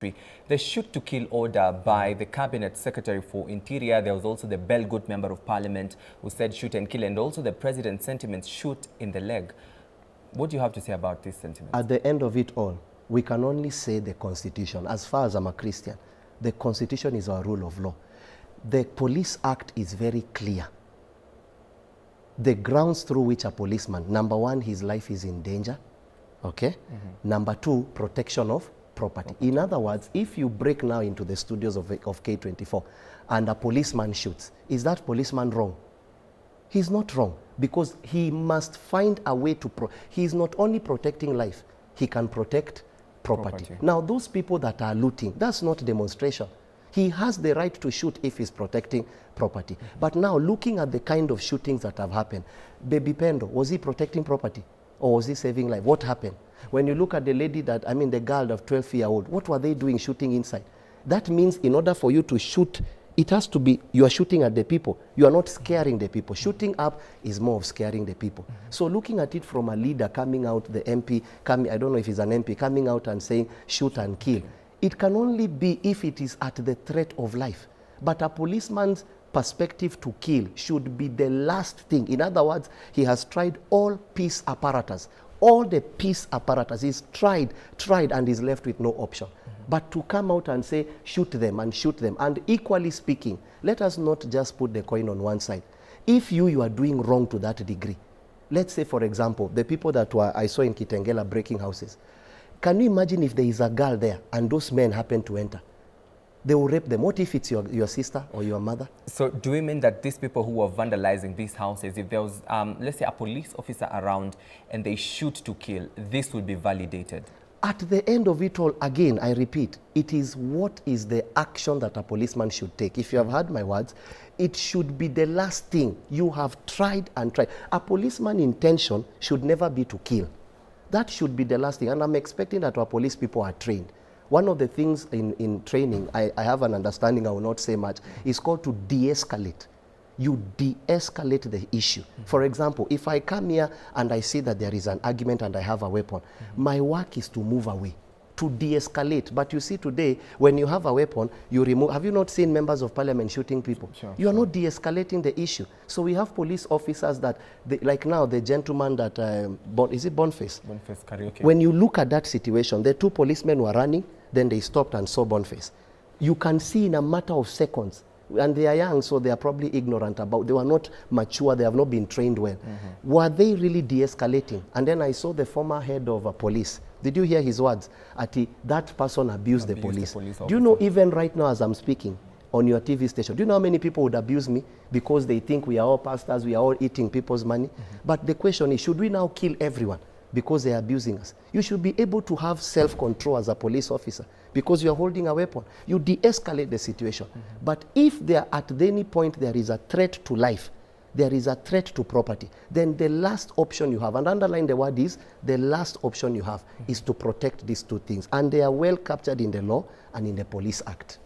The shoot to kill order by the Cabinet Secretary for Interior. There was also the Belgood Member of Parliament who said shoot and kill, and also the President's sentiments, shoot in the leg. What do you have to say about this sentiment? At the end of it all, we can only say the Constitution. As far as I'm a Christian, the Constitution is our rule of law. The Police Act is very clear. The grounds through which a policeman, number one, his life is in danger, okay? Number two, protection of property. In other words, if you break now into the studios of K24 and a policeman shoots, is that policeman wrong? He's not wrong, because he must find a way to, he's not only protecting life, he can protect property. Now, those people that are looting, that's not demonstration. He has the right to shoot if he's protecting property. But now, looking at the kind of shootings that have happened, Baby Pendo, was he protecting property? Or was he saving life? What happened? When you look at the lady that, the girl of 12-year-old, what were they doing shooting inside? That means in order for you to shoot, it has to be, you are shooting at the people. You are not scaring the people. Shooting up is more of scaring the people. So looking at it from a leader coming out, the MP, coming, I don't know if he's an MP, coming out and saying shoot and kill, it can only be if it is at the threat of life. But a policeman's perspective to kill should be the last thing. In other words, he has tried all peace apparatus. All the peace apparatus is tried, and is left with no option. But to come out and say, shoot them, and equally speaking, let us not just put the coin on one side. If you are doing wrong to that degree, let's say, for example, the people that I saw in Kitengela breaking houses, can you imagine if there is a girl there and those men happen to enter? They will rape them. What if it's your sister or your mother? So do we mean that these people who are vandalizing these houses, if there was, let's say, a police officer around and they shoot to kill, this will be validated? At the end of it all, again, I repeat, it is what is the action that a policeman should take. If you have heard my words, it should be the last thing. You have tried and tried. A policeman's intention should never be to kill. That should be the last thing. And I'm expecting that our police people are trained. One of the things in training, I have an understanding, I will not say much, is called to de-escalate. You de-escalate the issue. For example, if I come here and I see that there is an argument and I have a weapon, my work is to move away, to de-escalate. But you see today, when you have a weapon, you remove. Have you not seen members of parliament shooting people? You are not de-escalating the issue. So we have police officers that, like now, the gentleman that, is it Boniface? Boniface Karaoke. When you look at that situation, the two policemen were running, then they stopped and saw Boniface. You can see in a matter of seconds, and they are young, so they are probably ignorant about, they were not mature, they have not been trained well. Were they really de-escalating? And then I saw the former head of police. Did you hear his words? That person abused the police. Do you know, even right now as I'm speaking on your TV station, do you know how many people would abuse me because they think we are all pastors, we are all eating people's money? But the question is, should we now kill everyone because they are abusing us? You should be able to have self-control as a police officer because you are holding a weapon. You de-escalate the situation. But if there at any point there is a threat to life, there is a threat to property, then the last option you have, and underline the word is, the last option you have is to protect these two things. And they are well captured in the law and in the Police Act.